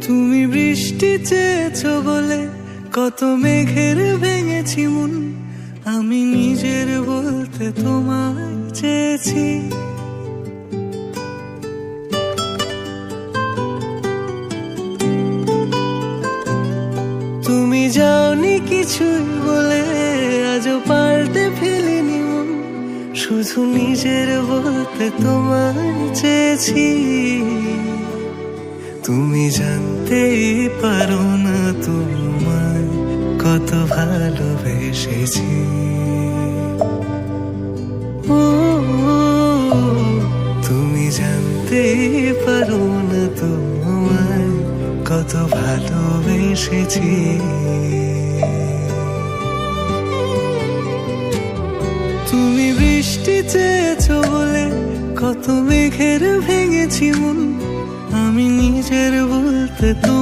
তুমি বৃষ্টি চেয়েছো বলে কত মেঘের ভেঙেছি মন, আমি নিজের বলতে তোমায় চেয়েছি। তুমি যাওনি কিছুই বলে আজও পাল্টে ফেলিনি মন, শুধু নিজের বলতে তোমায় চেয়েছি। তুমি জানতেই পারো না তোমায় কত ভালোবেসেছি। ও তুমি জানতেই পারো না তোমায় কত ভালোবেসেছি। তুমি বৃষ্টি চেয়েছো বলে কত মেঘের ভেঙেছি মন, আমি নিজের বলতে তোমায়